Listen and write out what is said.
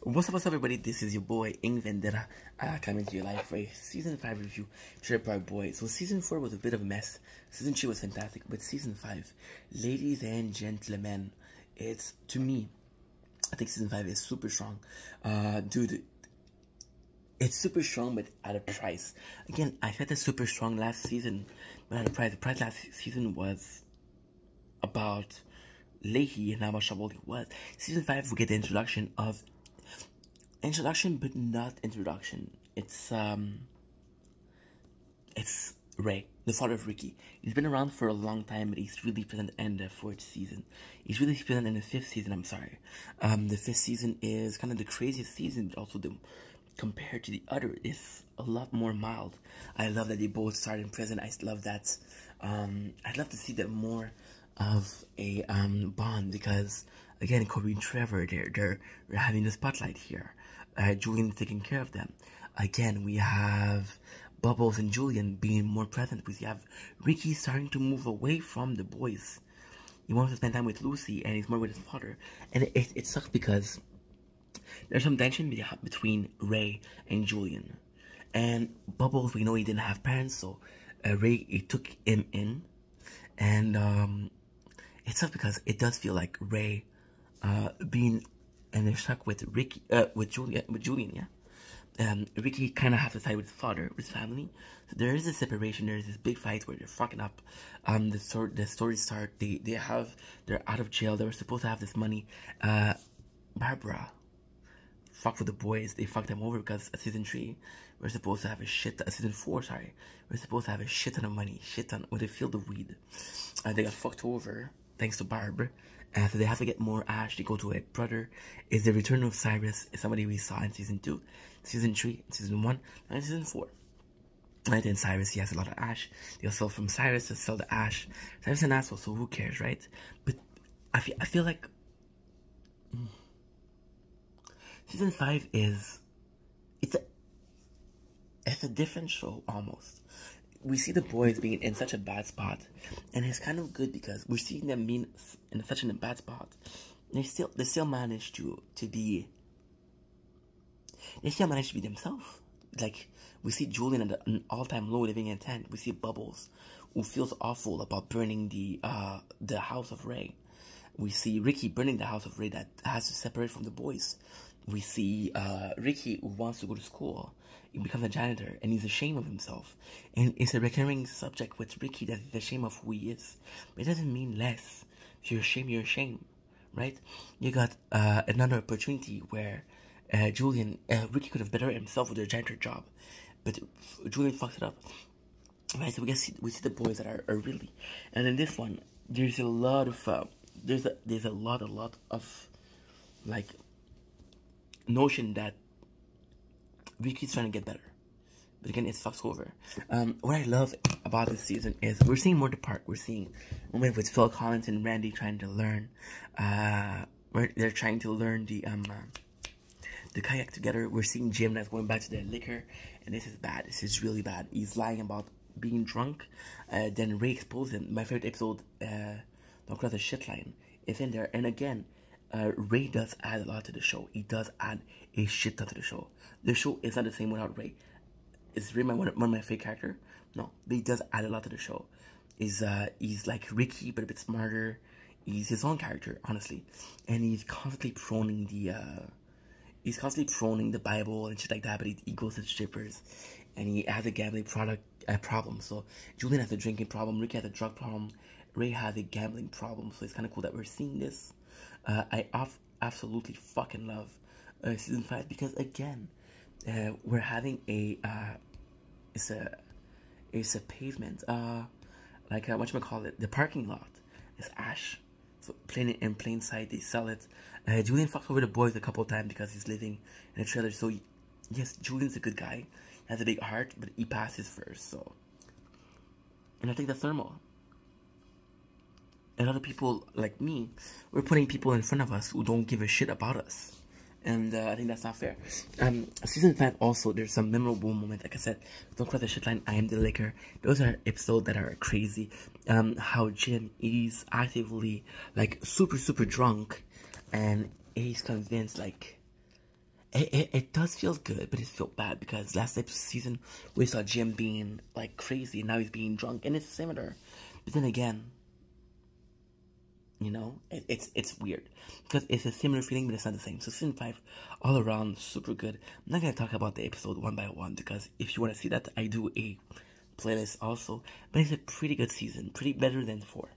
What's up, everybody? This is your boy, Ing Vendetta, coming to your live for a Season 5 review, Trailer Park Boys. So Season 4 was a bit of a mess, Season 3 was fantastic, but Season 5, ladies and gentlemen, to me, I think Season 5 is super strong. Dude, it's super strong, but at a price. Again, I said it's super strong last season, but at a price. The price last season was about Leahy and how much trouble he was. Season 5, we get the introduction, but not introduction. It's Ray, the father of Ricky. He's been around for a long time, but he's really present in the 4th season. He's really present in the 5th season, I'm sorry. The 5th season is kind of the craziest season, but also compared to the other, it's a lot more mild. I love that they both started in prison. I love that. I'd love to see them more of a bond, because again, Corey and Trevor, they're having the spotlight here. Julian taking care of them. Again, we have Bubbles and Julian being more present. We have Ricky starting to move away from the boys. He wants to spend time with Lucy, and he's more with his father. And it sucks because there's some tension between Ray and Julian. And Bubbles, we know he didn't have parents, so Ray took him in. And it sucks because it does feel like Ray being and they're stuck with Ricky, with Julian, yeah. Ricky kind of has to side with his father, with his family. So there is a separation. There is this big fight where they're fucking up. The story start. They're out of jail. They were supposed to have this money. Barbara fucked with the boys. They fucked them over because season 3 we're supposed to have season 4, sorry, we're supposed to have a shit ton of money, where they feel the weed. They got fucked over thanks to Barb. So they have to get more ash. They go to a brother. Is the return of Cyrus, is somebody we saw in season 2, season 3, season 1, and season 4. And then Cyrus, he has a lot of ash. They'll sell from Cyrus to sell the ash. Cyrus is an asshole, so who cares, right? But I feel like season 5 is it's a different show almost. We see the boys being in such a bad spot, and it's kind of good because we're seeing them being in such a bad spot. They still manage to be themselves. Like, we see Julian at an all-time low, living in a tent. We see Bubbles, who feels awful about burning the house of Ray. We see Ricky burning the house of Ray that has to separate from the boys. We see Ricky, who wants to go to school. He becomes a janitor, and he's ashamed of himself. And it's a recurring subject with Ricky that he's ashamed of who he is. But it doesn't mean less. If you're ashamed, you're ashamed, right? You got another opportunity where Ricky could have bettered himself with their janitor job, but Julian fucks it up. Right, so we see the boys that are really, and in this one, there's a lot of there's a lot of like notion that Ricky's trying to get better, but again, it's fucks over. What I love about this season is we're seeing more the park. We're seeing moments with Phil Collins and Randy trying to learn. Where they're trying to learn the kayak together. We're seeing Jim that's going back to their liquor, and this is bad. This is really bad. He's lying about being drunk. Then Ray exposed him. My favorite episode, Don't Cross the Shit Line, is in there. And again, Ray does add a lot to the show. He does add a shit ton to the show. The show is not the same without Ray. Is Ray one of my favorite characters? No, but he does add a lot to the show. He's like Ricky, but a bit smarter. He's his own character, honestly, and he's constantly proning the Bible and shit like that. But he goes to strippers, and he has a gambling problem. So Julian has a drinking problem. Ricky has a drug problem. Ray has a gambling problem. So it's kind of cool that we're seeing this. I absolutely fucking love season 5 because again, we're having it's a pavement, like whatchamacallit, the parking lot is ash, so in plain sight. They sell it. Julian fucks over the boys a couple of times because he's living in a trailer. So yes, Julian's a good guy. He has a big heart, but he passes first. So, and I think that's normal. And other people like me, we're putting people in front of us who don't give a shit about us. And I think that's not fair. Season 5 also, there's some memorable moments. Like I said, Don't Cross the Shit Line, I Am the Liquor. Those are episodes that are crazy. How Jim is actively, like, super drunk. And he's convinced, like, It does feel good, but it feels bad because last season we saw Jim being like crazy, and now he's being drunk, and it's similar. But then again, you know, it's weird because it's a similar feeling, but it's not the same. So season 5, all around, super good. I'm not gonna talk about the episode one by one because if you want to see that, I do a playlist also. But it's a pretty good season, pretty better than 4.